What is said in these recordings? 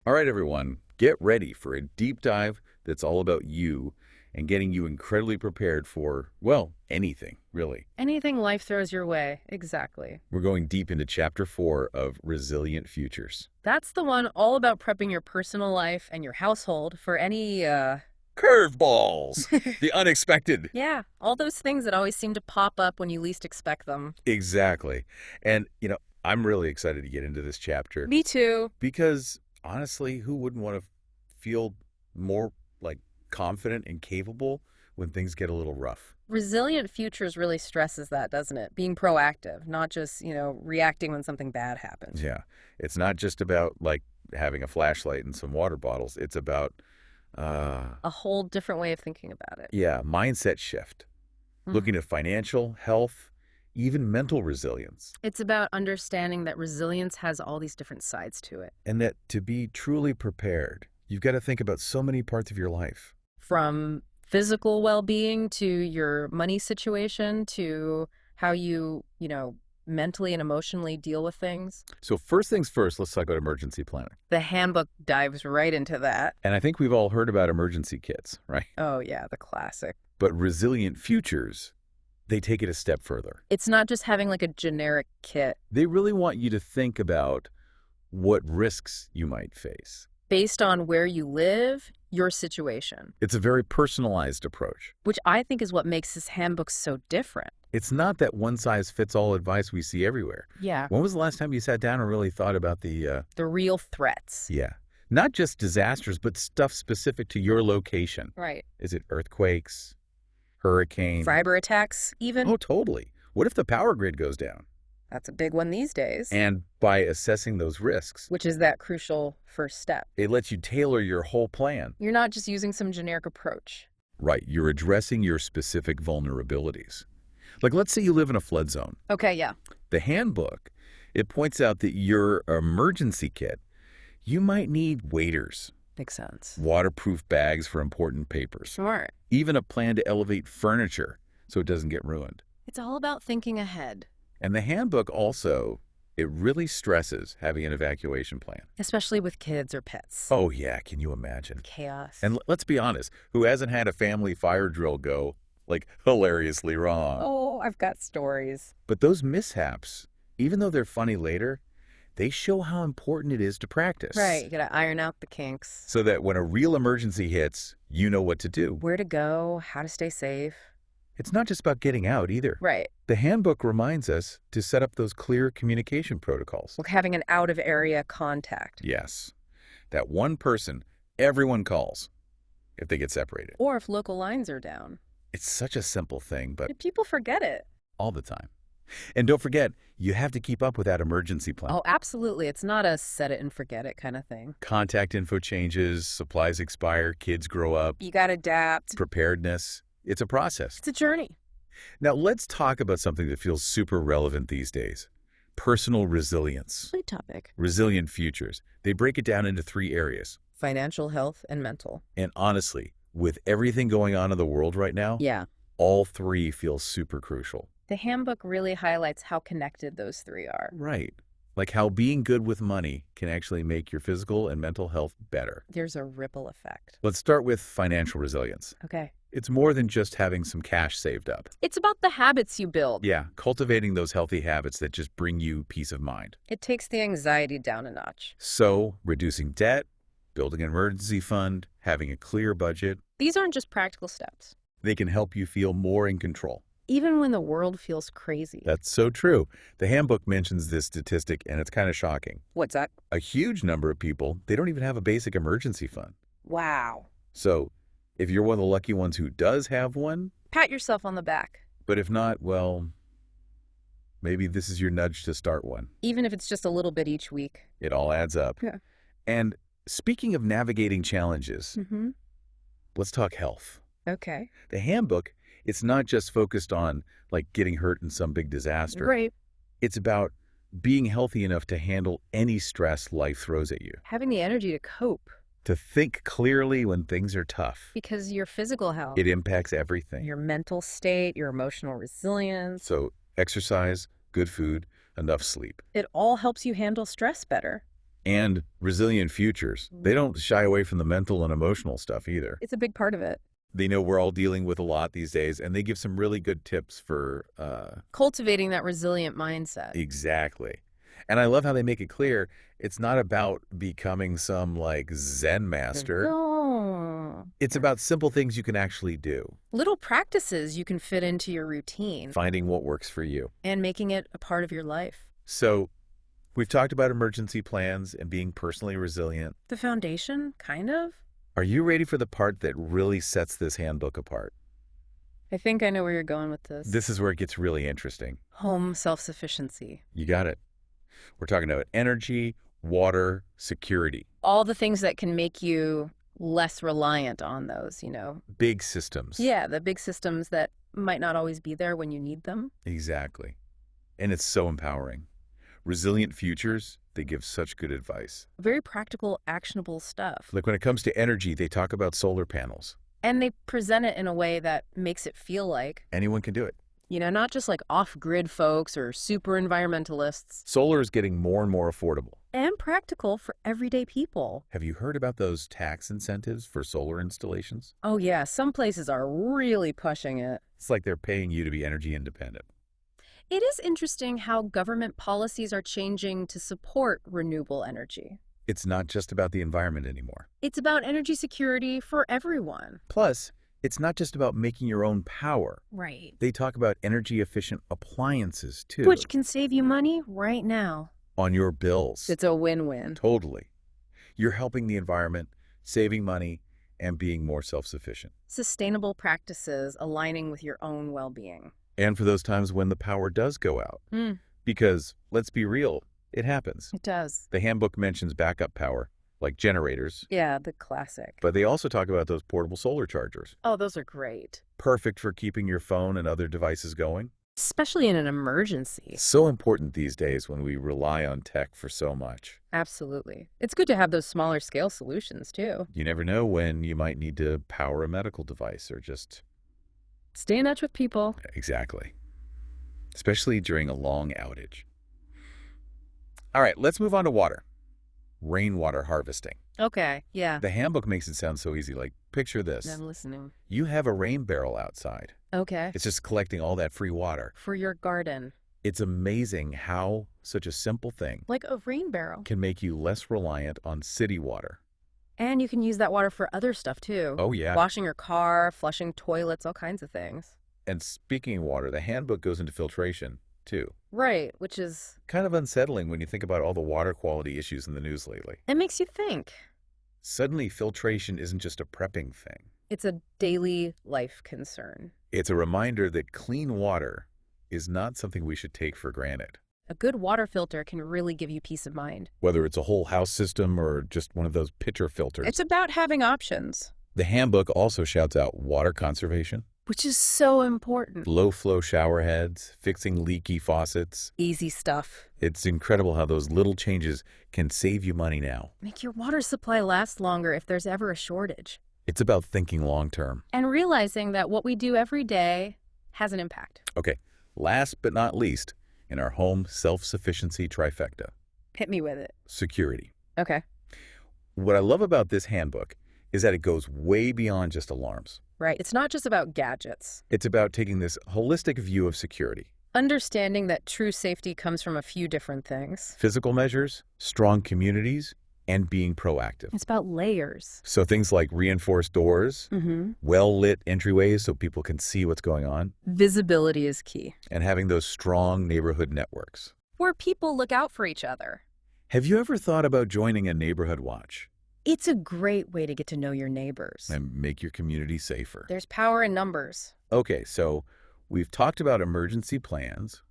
All right, everyone, get ready for a deep dive that's all about you and getting you incredibly prepared for, well, anything, really. Anything life throws your way. Exactly. We're going deep into Chapter 4 of Resilient Futures. That's the one all about prepping your personal life and your household for any, Curveballs! The unexpected. yeah, all those things that always seem to pop up when you least expect them. Exactly. And, I'm really excited to get into this chapter Me too. because, honestly, who wouldn't want to feel more, confident and capable when things get a little rough? Resilient Futures really stresses that, doesn't it? Being proactive, not just, reacting when something bad happens. Yeah. It's not just about, having a flashlight and some water bottles. It's about, A whole different way of thinking about it. yeah, mindset shift, looking at financial, health, even mental resilience. It's about understanding that resilience has all these different sides to it. And that to be truly prepared, you've got to think about so many parts of your life. From physical well-being to your money situation to how you, mentally and emotionally deal with things. So first things first, let's talk about emergency planning. The handbook dives right into that. And I think we've all heard about emergency kits, right? Oh, yeah, the classic. But Resilient Futures, they take it a step further. It's not just having like a generic kit. They really want you to think about what risks you might face. Based on where you live, your situation, It's a very personalized approach. which I think is what makes this handbook so different. It's not that one-size-fits-all advice we see everywhere. Yeah. When was the last time you sat down and really thought about The real threats. yeah, not just disasters, but stuff specific to your location? Right. Is it earthquakes, hurricane? Cyber attacks, even. Oh, totally. What if the power grid goes down? That's a big one these days. And by assessing those risks, Which is that crucial first step. it lets you tailor your whole plan. You're not just using some generic approach. Right, you're addressing your specific vulnerabilities. Like, let's say you live in a flood zone. Okay, yeah. The handbook, it points out that your emergency kit, you might need waders, Makes sense. waterproof bags for important papers, Smart. even a plan to elevate furniture so it doesn't get ruined. It's all about thinking ahead, And the handbook also, it really stresses having an evacuation plan. especially with kids or pets. Oh yeah, can you imagine? Chaos. And let's be honest, who hasn't had a family fire drill go, hilariously wrong? Oh, I've got stories. But those mishaps, even though they're funny later, they show how important it is to practice. Right, you gotta iron out the kinks. So that when a real emergency hits, you know what to do. Where to go, how to stay safe. It's not just about getting out either. Right. The handbook reminds us to set up those clear communication protocols. Like having an out-of-area contact. Yes. That one person everyone calls if they get separated. Or if local lines are down. It's such a simple thing, but People forget it. all the time. And don't forget, you have to keep up with that emergency plan. Oh, absolutely. It's not a set it and forget it kind of thing. Contact info changes, supplies expire, kids grow up, You gotta adapt. preparedness. It's a process. It's a journey. Now, let's talk about something that feels super relevant these days. Personal resilience. Great topic. Resilient futures. They break it down into 3 areas. Financial health and mental. And honestly, with everything going on in the world right now, Yeah. all 3 feel super crucial. The handbook really highlights how connected those 3 are. Right. Like how being good with money can actually make your physical and mental health better. There's a ripple effect. Let's start with financial resilience. Okay. It's more than just having some cash saved up. It's about the habits you build. Yeah, cultivating those healthy habits that just bring you peace of mind. It takes the anxiety down a notch. So, reducing debt, building an emergency fund, having a clear budget, These aren't just practical steps. they can help you feel more in control. Even when the world feels crazy. That's so true. The handbook mentions this statistic, and it's kind of shocking. What's that? A huge number of people, they don't even have a basic emergency fund. Wow. So, if you're one of the lucky ones who does have one, Pat yourself on the back. but if not, well, maybe this is your nudge to start one. Even if it's just a little bit each week. It all adds up. Yeah. And speaking of navigating challenges, Mm-hmm. let's talk health. Okay. The handbook, it's not just focused on getting hurt in some big disaster. Right. It's about being healthy enough to handle any stress life throws at you, Having the energy to cope. to think clearly when things are tough. Because your physical health, It impacts everything. your mental state, your emotional resilience, So exercise, good food, enough sleep. it all helps you handle stress better. And resilient futures. They don't shy away from the mental and emotional stuff either. It's a big part of it. They know we're all dealing with a lot these days, and they give some really good tips for Cultivating that resilient mindset. exactly. And I love how they make it clear it's not about becoming some like Zen master. No. It's about simple things you can actually do, Little practices you can fit into your routine finding what works for you. and making it a part of your life. So we've talked about emergency plans and being personally resilient. The foundation, kind of. Are you ready for the part that really sets this handbook apart? I think I know where you're going with this. This is where it gets really interesting. Home self-sufficiency. You got it. We're talking about energy, water, security, All the things that can make you less reliant on those, big systems. Yeah, the big systems that might not always be there when you need them. Exactly. And it's so empowering. Resilient futures, they give such good advice. Very practical, actionable stuff. Like when it comes to energy, they talk about solar panels. And they present it in a way that makes it feel like, Anyone can do it. not just like off-grid folks or super environmentalists. Solar is getting more and more affordable. And practical for everyday people. Have you heard about those tax incentives for solar installations? Oh yeah, some places are really pushing it. It's like they're paying you to be energy independent. It is interesting how government policies are changing to support renewable energy. It's not just about the environment anymore. It's about energy security for everyone. Plus, it's not just about making your own power. Right. They talk about energy efficient appliances too. Which can save you money right now. On your bills. It's a win-win. Totally. You're helping the environment, saving money, and being more self-sufficient. Sustainable practices aligning with your own well-being. And for those times when the power does go out. Because, let's be real, it happens. It does. The handbook mentions backup power, like generators, Yeah, the classic. but they also talk about those portable solar chargers. Oh, those are great. Perfect for keeping your phone and other devices going. Especially in an emergency. So important these days when we rely on tech for so much. Absolutely. It's good to have those smaller scale solutions, too. You never know when you might need to power a medical device or just... Stay in touch with people. Exactly. Especially during a long outage. All right, let's move on to water. Rainwater harvesting. Okay, yeah. The handbook makes it sound so easy. Like, picture this. I'm listening. You have a rain barrel outside. Okay. It's just collecting all that free water. For your garden. It's amazing how such a simple thing Like a rain barrel. can make you less reliant on city water. And you can use that water for other stuff, too. Oh, yeah. Washing your car, flushing toilets, all kinds of things. And speaking of water, the handbook goes into filtration, too. Right, which is... Kind of unsettling when you think about all the water quality issues in the news lately. It makes you think. Suddenly, filtration isn't just a prepping thing. It's a daily life concern. It's a reminder that clean water is not something we should take for granted. A good water filter can really give you peace of mind. Whether it's a whole house system or just one of those pitcher filters. It's about having options. The handbook also shouts out water conservation, Which is so important. low-flow shower heads, fixing leaky faucets. Easy stuff. It's incredible how those little changes can save you money now. Make your water supply last longer if there's ever a shortage. It's about thinking long-term. And realizing that what we do every day has an impact. Okay, last but not least, in our home self-sufficiency trifecta, Hit me with it. security. Okay. What I love about this handbook is that it goes way beyond just alarms. Right. It's not just about gadgets. It's about taking this holistic view of security. Understanding that true safety comes from a few different things. Physical measures, strong communities, and being proactive. It's about layers. So things like reinforced doors, Mm-hmm. well-lit entryways so people can see what's going on, Visibility is key. and having those strong neighborhood networks. Where people look out for each other. Have you ever thought about joining a neighborhood watch It's a great way to get to know your neighbors. and make your community safer? There's power in numbers. Okay, so we've talked about emergency plans,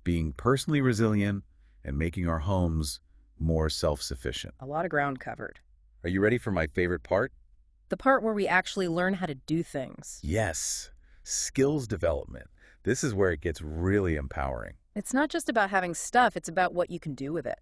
being personally resilient, and making our homes more self-sufficient. A lot of ground covered. Are you ready for my favorite part? The part where we actually learn how to do things. Yes, skills development. This is where it gets really empowering. It's not just about having stuff, it's about what you can do with it.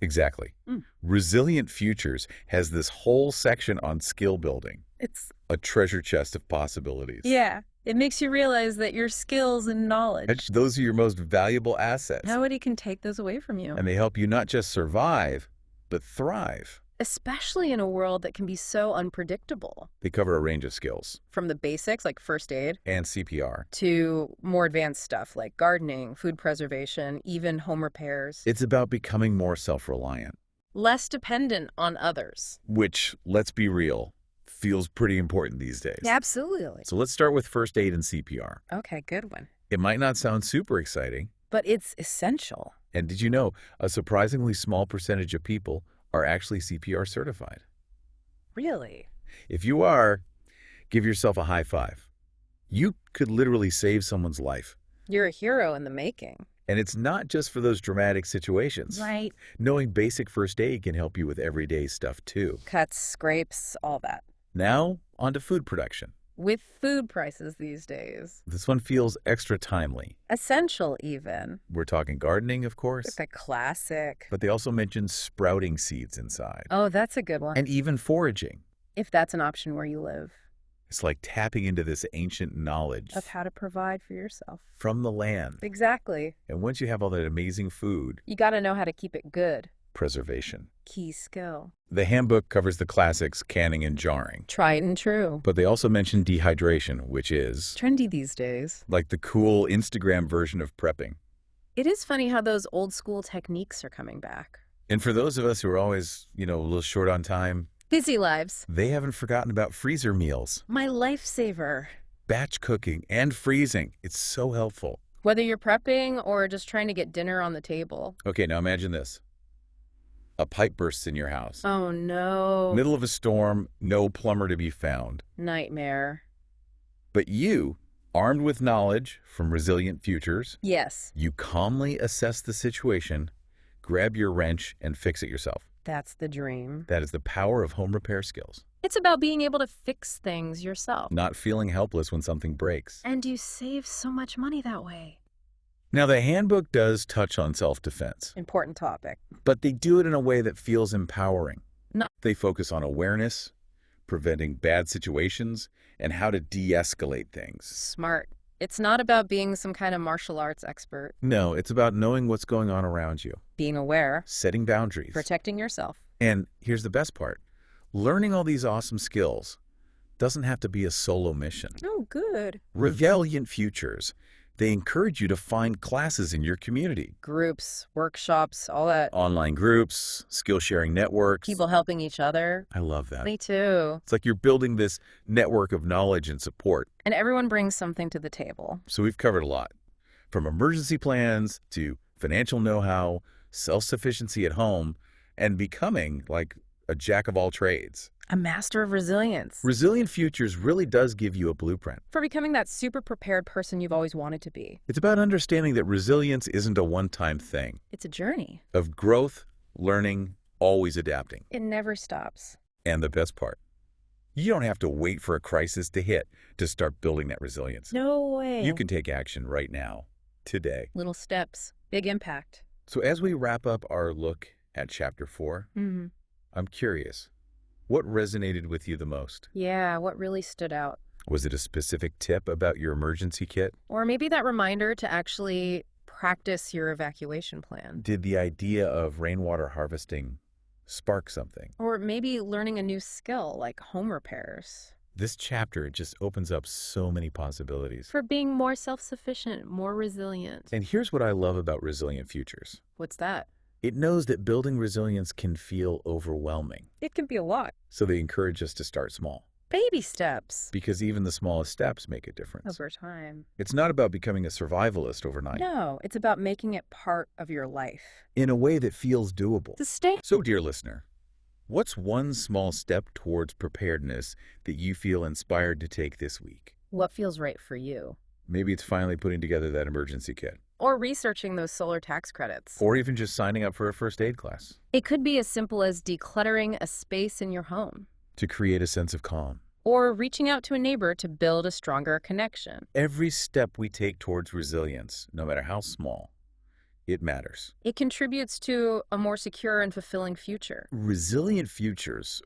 Exactly. Resilient Futures has this whole section on skill building, It's... a treasure chest of possibilities. Yeah. It makes you realize that your skills and knowledge, Those are your most valuable assets. nobody can take those away from you. And they help you not just survive, but thrive. Especially in a world that can be so unpredictable. They cover a range of skills. From the basics, like first aid, And CPR. to more advanced stuff like gardening, food preservation, even home repairs. It's about becoming more self-reliant. Less dependent on others. Which, let's be real, feels pretty important these days. Absolutely. So let's start with first aid and CPR. Okay, good one. It might not sound super exciting. But it's essential. And did you know a surprisingly small percentage of people are actually CPR certified? Really? If you are, give yourself a high five. You could literally save someone's life. You're a hero in the making. And it's not just for those dramatic situations. Right. Knowing basic first aid can help you with everyday stuff too. Cuts, scrapes, all that. Now, on to food production. With food prices these days. This one feels extra timely. Essential, even. We're talking gardening, of course. It's a classic. But they also mention sprouting seeds inside. Oh, that's a good one. And even foraging. If that's an option where you live. It's like tapping into this ancient knowledge Of how to provide for yourself. from the land. Exactly. And once you have all that amazing food, You gotta know how to keep it good. preservation. Key skill. The handbook covers the classics, canning and jarring. Tried and true. But they also mention dehydration, which is Trendy these days. like the cool Instagram version of prepping. It is funny how those old school techniques are coming back. And for those of us who are always, a little short on time, Busy lives. they haven't forgotten about freezer meals. My lifesaver. Batch cooking and freezing. It's so helpful. Whether you're prepping or just trying to get dinner on the table. Okay, now imagine this. A pipe bursts in your house. Oh no. Middle of a storm, no plumber to be found. Nightmare. But you, armed with knowledge from Resilient Futures, Yes, you calmly assess the situation, grab your wrench, and fix it yourself. that's the dream. That is the power of home repair skills. It's about being able to fix things yourself. Not feeling helpless when something breaks. And you save so much money that way. Now, the handbook does touch on self-defense, Important topic. but they do it in a way that feels empowering. No. They focus on awareness, preventing bad situations, and how to de-escalate things. Smart. It's not about being some kind of martial arts expert. No, it's about knowing what's going on around you, Being aware. setting boundaries. Protecting yourself. And here's the best part. Learning all these awesome skills doesn't have to be a solo mission. Oh, good. Resilient Futures, they encourage you to find classes in your community. Groups, workshops, all that. Online groups, skill-sharing networks. People helping each other. I love that. Me too. It's like you're building this network of knowledge and support. And everyone brings something to the table. So we've covered a lot, from emergency plans to financial know-how, self-sufficiency at home, and becoming like a jack of all trades. A master of resilience. Resilient Futures really does give you a blueprint. For becoming that super prepared person you've always wanted to be. It's about understanding that resilience isn't a one-time thing. It's a journey. Of growth, learning, always adapting. It never stops. And the best part, you don't have to wait for a crisis to hit to start building that resilience. No way. You can take action right now, today. Little steps, big impact. So as we wrap up our look at Chapter 4, I'm curious, what resonated with you the most? Yeah, what really stood out? Was it a specific tip about your emergency kit? Or maybe that reminder to actually practice your evacuation plan. Did the idea of rainwater harvesting spark something? Or maybe learning a new skill like home repairs. This chapter just opens up so many possibilities. For being more self-sufficient, more resilient. And here's what I love about Resilient Futures. What's that? It knows that building resilience can feel overwhelming. It can be a lot. So they encourage us to start small. Baby steps. Because even the smallest steps make a difference. Over time. It's not about becoming a survivalist overnight. No, it's about making it part of your life. In a way that feels doable. Sustain. So, dear listener, what's one small step towards preparedness that you feel inspired to take this week? What feels right for you? Maybe it's finally putting together that emergency kit. Or researching those solar tax credits. Or even just signing up for a first aid class. It could be as simple as decluttering a space in your home. To create a sense of calm. Or reaching out to a neighbor to build a stronger connection. Every step we take towards resilience, no matter how small, it matters. It contributes to a more secure and fulfilling future. Resilient Futures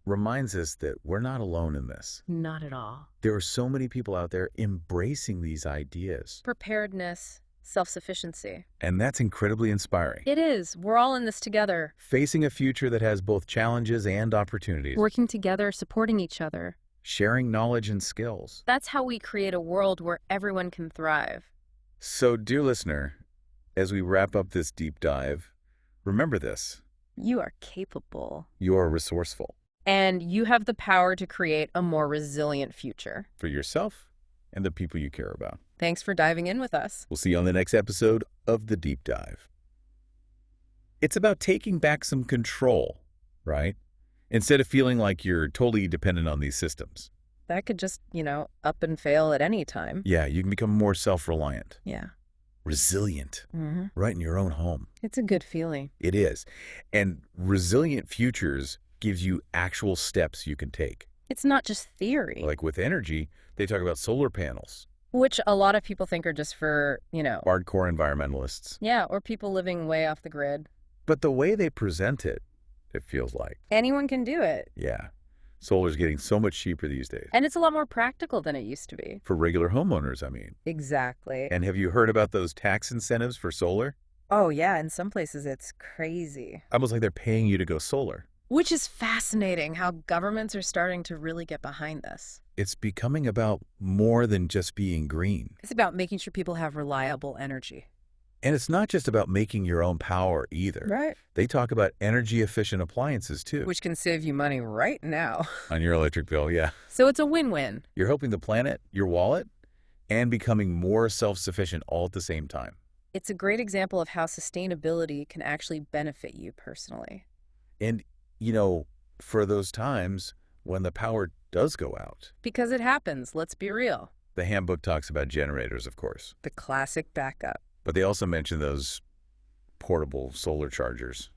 reminds us that we're not alone in this. Not at all. There are so many people out there embracing these ideas. Preparedness, self-sufficiency. And that's incredibly inspiring. It is. We're all in this together. Facing a future that has both challenges and opportunities. Working together, supporting each other. Sharing knowledge and skills. That's how we create a world where everyone can thrive. So, dear listener, as we wrap up this deep dive, remember this. You are capable. You are resourceful. And you have the power to create a more resilient future. For yourself and the people you care about. Thanks for diving in with us. We'll see you on the next episode of The Deep Dive. It's about taking back some control, right? Instead of feeling like you're totally dependent on these systems. That could just, up and fail at any time. Yeah, you can become more self-reliant. Yeah. Resilient, Mm-hmm. right in your own home. It's a good feeling. It is. And resilient futures gives you actual steps you can take. It's not just theory. Like with energy, they talk about solar panels. Which a lot of people think are just for, Hardcore environmentalists. Yeah, or people living way off the grid. But the way they present it, it feels like. Anyone can do it. Yeah. Solar's getting so much cheaper these days. And it's a lot more practical than it used to be. For regular homeowners, I mean. Exactly. And have you heard about those tax incentives for solar? Oh, yeah. In some places, it's crazy. Almost like they're paying you to go solar. Which is fascinating how governments are starting to really get behind this. It's becoming about more than just being green. It's about making sure people have reliable energy. And it's not just about making your own power either. Right. They talk about energy-efficient appliances too. Which can save you money right now. On your electric bill, yeah. So it's a win-win. You're helping the planet, your wallet, and becoming more self-sufficient all at the same time. It's a great example of how sustainability can actually benefit you personally. And, for those times when the power does go out. Because it happens, let's be real. The handbook talks about generators, of course. The classic backup. But they also mention those portable solar chargers,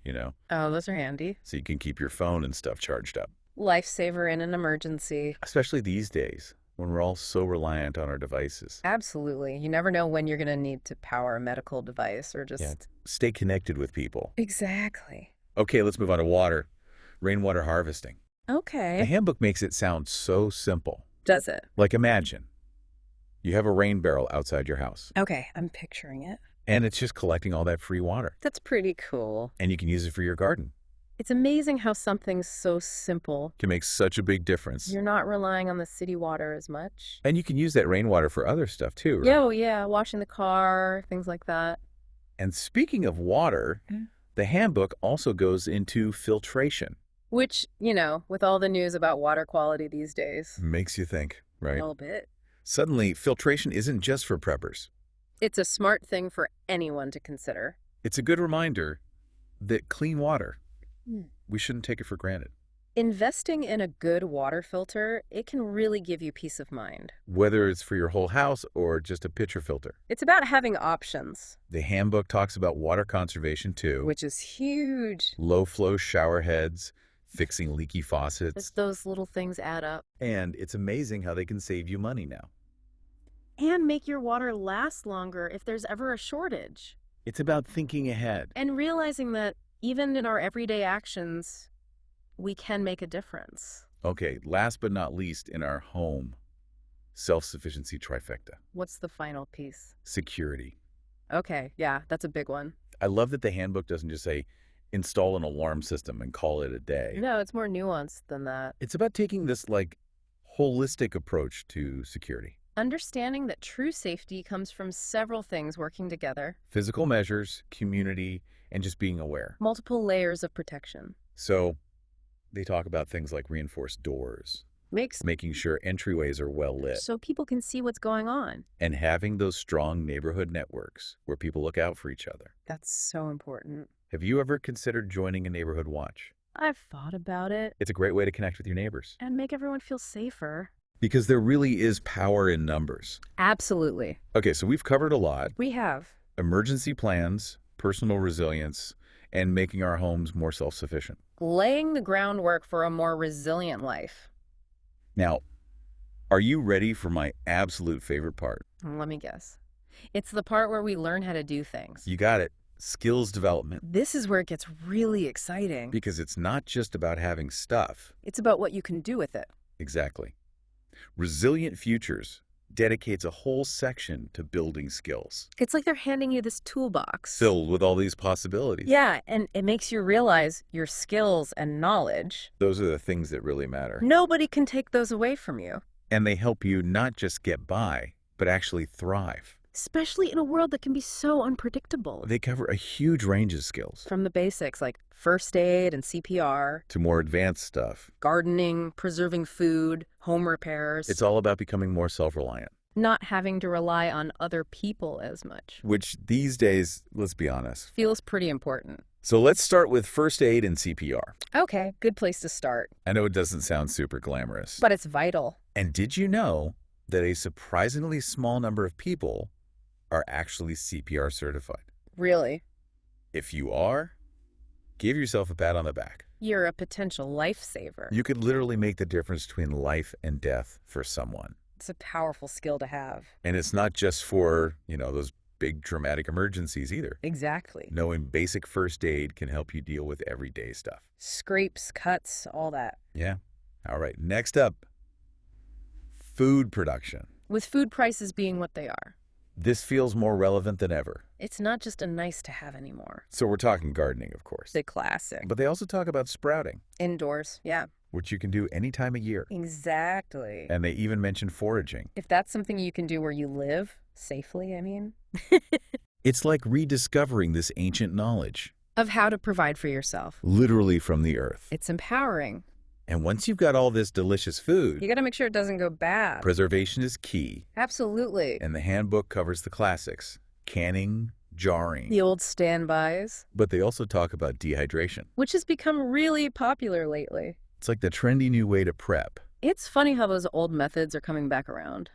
Oh, those are handy. so you can keep your phone and stuff charged up. Lifesaver in an emergency. Especially these days when we're all so reliant on our devices. Absolutely. You never know when you're going to need to power a medical device or just... Yeah, stay connected with people. Exactly. Okay, let's move on to water. Rainwater harvesting. The Okay. handbook makes it sound so simple. Does it? Like imagine you have a rain barrel outside your house Okay, I'm picturing it. and it's just collecting all that free water That's pretty cool. and you can use it for your garden. It's amazing how something so simple, Can make such a big difference. you're not relying on the city water as much. And you can use that rainwater for other stuff too, right? Yeah, oh yeah, washing the car, things like that. And speaking of water, the handbook also goes into filtration. Which, with all the news about water quality these days, Makes you think, a right? little bit. Suddenly, filtration isn't just for preppers. It's a smart thing for anyone to consider. It's a good reminder that clean water, Hmm. we shouldn't take it for granted. Investing in a good water filter, it can really give you peace of mind. Whether it's for your whole house or just a pitcher filter. It's about having options, The handbook talks about water conservation too. which is huge. Low flow shower heads, fixing leaky faucets. Those little things add up. And it's amazing how they can save you money now. And make your water last longer if there's ever a shortage. It's about thinking ahead. And realizing that even in our everyday actions, we can make a difference. Okay, last but not least, in our home, self-sufficiency trifecta. What's the final piece? Security. Okay, yeah, that's a big one. I love that the handbook doesn't just say, install an alarm system and call it a day. No, it's more nuanced than that. It's about taking this, holistic approach to security. Understanding that true safety comes from several things working together. Physical measures, community, and just being aware. Multiple layers of protection. So they talk about things like reinforced doors, making sure entryways are well lit, So people can see what's going on. and having those strong neighborhood networks where people look out for each other. That's so important. Have you ever considered joining a neighborhood watch? I've thought about it. It's a great way to connect with your neighbors. And make everyone feel safer. Because there really is power in numbers. Absolutely. Okay, so we've covered a lot. We have. Emergency plans, personal resilience, and making our homes more self-sufficient. Laying the groundwork for a more resilient life. Now, are you ready for my absolute favorite part? Let me guess. It's the part where we learn how to do things. You got it. Skills development. This is where it gets really exciting. Because it's not just about having stuff. It's about what you can do with it. Exactly. Resilient futures dedicates a whole section to building skills, It's like they're handing you this toolbox. filled with all these possibilities. Yeah, and it makes you realize your skills and knowledge. Those are the things that really matter. Nobody can take those away from you, And they help you not just get by, but actually thrive. especially in a world that can be so unpredictable. They cover a huge range of skills, From the basics like first aid and CPR, to more advanced stuff. gardening, preserving food, home repairs. It's all about becoming more self-reliant, not having to rely on other people as much. which these days, let's be honest. Feels pretty important. So let's start with first aid and CPR. Okay, good place to start. I know it doesn't sound super glamorous. But it's vital. And did you know that a surprisingly small number of people are actually CPR certified? Really. If you are, give yourself a pat on the back. You're a potential lifesaver. You could literally make the difference between life and death for someone. It's a powerful skill to have. And it's not just for, those big dramatic emergencies either. Exactly. Knowing basic first aid can help you deal with everyday stuff. Scrapes, cuts, all that. Yeah. All right. Next up, food production. With food prices being what they are, This feels more relevant than ever. it's not just a nice to have anymore. So we're talking gardening, of course. The classic. But they also talk about sprouting, Indoors, yeah. which you can do any time of year. Exactly. And they even mention foraging. If that's something you can do where you live, safely, I mean. It's like rediscovering this ancient knowledge, Of how to provide for yourself. literally from the earth. It's empowering. And once you've got all this delicious food, You gotta make sure it doesn't go bad. preservation is key. Absolutely. And the handbook covers the classics, canning, jarring. The old standbys, But they also talk about dehydration. which has become really popular lately. It's like the trendy new way to prep. It's funny how those old methods are coming back around.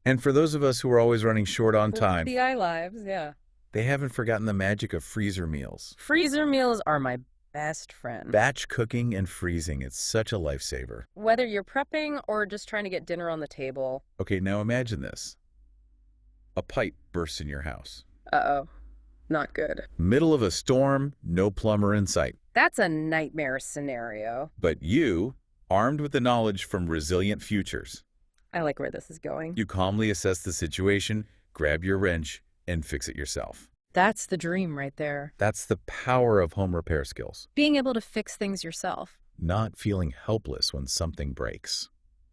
And for those of us who are always running short on time, The eye lives, yeah. they haven't forgotten the magic of freezer meals. Freezer meals are my best friend. Batch cooking and freezing, it's such a lifesaver. Whether you're prepping or just trying to get dinner on the table. Okay, now imagine this. A pipe bursts in your house. Uh-oh. Not good. Middle of a storm, no plumber in sight. That's a nightmare scenario. But you, armed with the knowledge from Resilient Futures, I like where this is going. you calmly assess the situation, grab your wrench, and fix it yourself. That's the dream right there. That's the power of home repair skills. Being able to fix things yourself. Not feeling helpless when something breaks.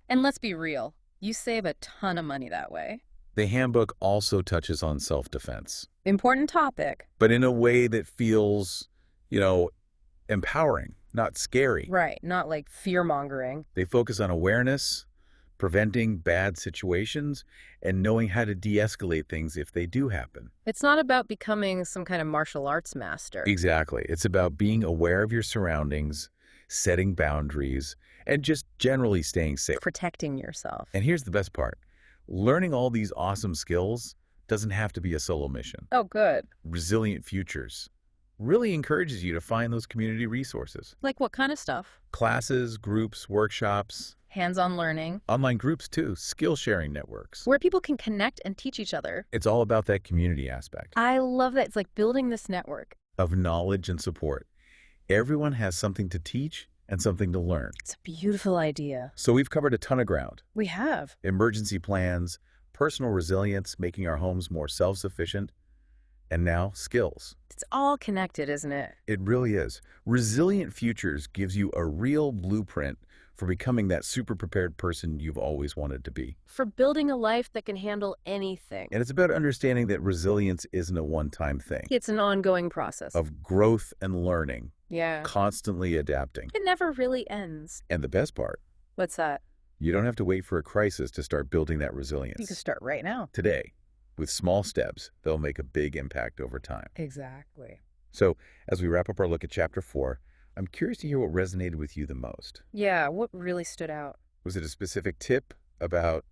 And let's be real, you save a ton of money that way. The handbook also touches on self-defense, Important topic. but in a way that feels, empowering, not scary. Right, not like fear-mongering. They focus on awareness, preventing bad situations, and knowing how to de-escalate things if they do happen. It's not about becoming some kind of martial arts master. Exactly. It's about being aware of your surroundings, setting boundaries, and just generally staying safe. Protecting yourself. And here's the best part. Learning all these awesome skills doesn't have to be a solo mission. Oh, good. Resilient Futures really encourages you to find those community resources. Like what kind of stuff? Classes, groups, workshops, Hands-on learning. online groups too, skill sharing networks. Where people can connect and teach each other. It's all about that community aspect I love that. It's like building this network. of knowledge and support. Everyone has something to teach and something to learn. It's a beautiful idea. So we've covered a ton of ground. We have. Emergency plans, personal resilience, making our homes more self-sufficient, and now skills. It's all connected, isn't it? It really is. Resilient Futures gives you a real blueprint for becoming that super prepared person you've always wanted to be. For building a life that can handle anything. And it's about understanding that resilience isn't a one-time thing, It's an ongoing process. of growth and learning, Yeah. constantly adapting. It never really ends. And the best part, What's that? you don't have to wait for a crisis to start building that resilience. You can start right now. Today, with small steps, they'll make a big impact over time. Exactly. So, as we wrap up our look at Chapter 4, I'm curious to hear what resonated with you the most. Yeah, what really stood out? Was it a specific tip about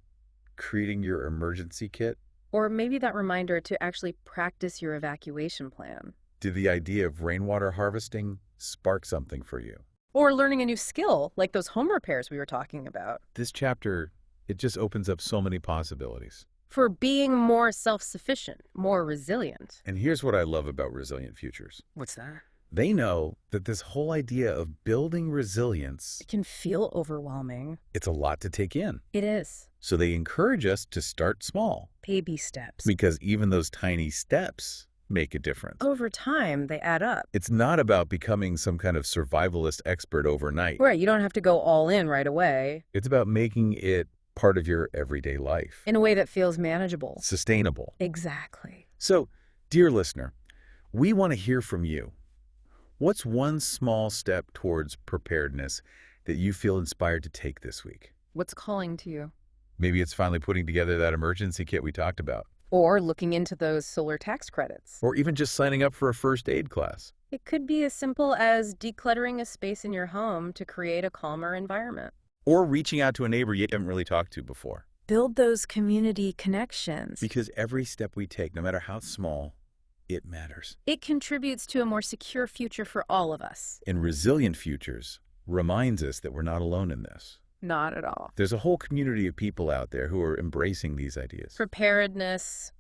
creating your emergency kit? Or maybe that reminder to actually practice your evacuation plan. Did the idea of rainwater harvesting spark something for you? Or learning a new skill, like those home repairs we were talking about. This chapter, it just opens up so many possibilities. For being more self-sufficient, more resilient. And here's what I love about Resilient Futures. What's that? They know that this whole idea of building resilience, It can feel overwhelming. it's a lot to take in. It is. So they encourage us to start small Baby steps. because even those tiny steps make a difference. Over time, they add up. It's not about becoming some kind of survivalist expert overnight. Right, you don't have to go all in right away. It's about making it part of your everyday life. In a way that feels manageable. Sustainable. Exactly. So, dear listener, we want to hear from you. What's one small step towards preparedness that you feel inspired to take this week? What's calling to you? Maybe it's finally putting together that emergency kit we talked about, Or looking into those solar tax credits. or even just signing up for a first aid class. It could be as simple as decluttering a space in your home to create a calmer environment. Or reaching out to a neighbor you haven't really talked to before. Build those community connections. Because every step we take, no matter how small, it matters. It contributes to a more secure future for all of us. And Resilient Futures reminds us that we're not alone in this. Not at all. There's a whole community of people out there who are embracing these ideas. Preparedness,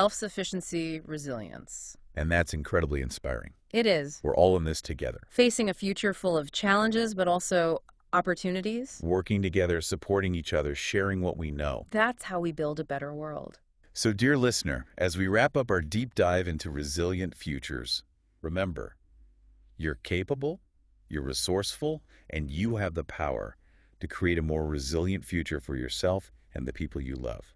self-sufficiency, resilience. And that's incredibly inspiring. It is. We're all in this together. Facing a future full of challenges, but also opportunities. Working together, supporting each other, sharing what we know. That's how we build a better world. So, dear listener, as we wrap up our deep dive into resilient futures, remember, you're capable, you're resourceful, and you have the power to create a more resilient future for yourself and the people you love.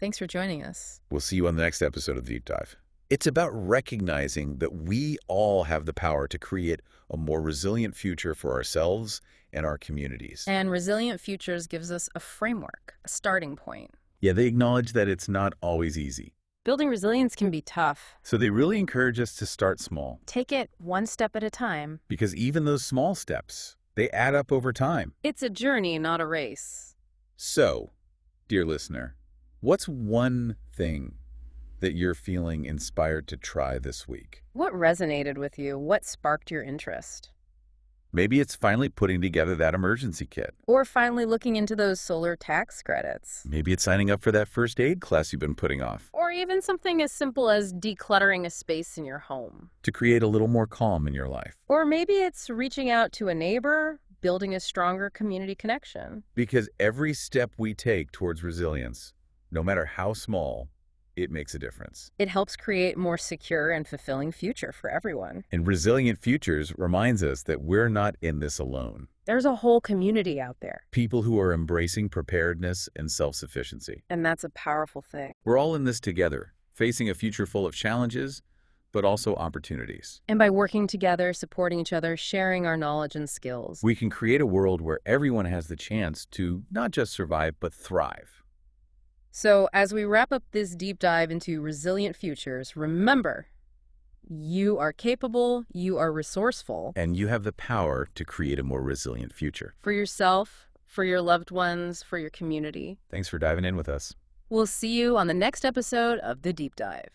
Thanks for joining us. We'll see you on the next episode of Deep Dive. It's about recognizing that we all have the power to create a more resilient future for ourselves and our communities. And Resilient Futures gives us a framework, a starting point. Yeah, they acknowledge that it's not always easy. Building resilience can be tough. So they really encourage us to start small. Take it one step at a time. Because even those small steps, they add up over time. It's a journey, not a race. So, dear listener, what's one thing that you're feeling inspired to try this week? What resonated with you? What sparked your interest? Maybe it's finally putting together that emergency kit. Or finally looking into those solar tax credits. Maybe it's signing up for that first aid class you've been putting off. Or even something as simple as decluttering a space in your home. To create a little more calm in your life. Or maybe it's reaching out to a neighbor, building a stronger community connection. Because every step we take towards resilience, no matter how small, it makes a difference. It helps create a more secure and fulfilling future for everyone. And Resilient Futures reminds us that we're not in this alone. There's a whole community out there. People who are embracing preparedness and self-sufficiency. And that's a powerful thing. We're all in this together, facing a future full of challenges, but also opportunities. And by working together, supporting each other, sharing our knowledge and skills, We can create a world where everyone has the chance to not just survive, but thrive. So as we wrap up this deep dive into resilient futures, remember, you are capable, you are resourceful. And you have the power to create a more resilient future. For yourself, for your loved ones, for your community. Thanks for diving in with us. We'll see you on the next episode of The Deep Dive.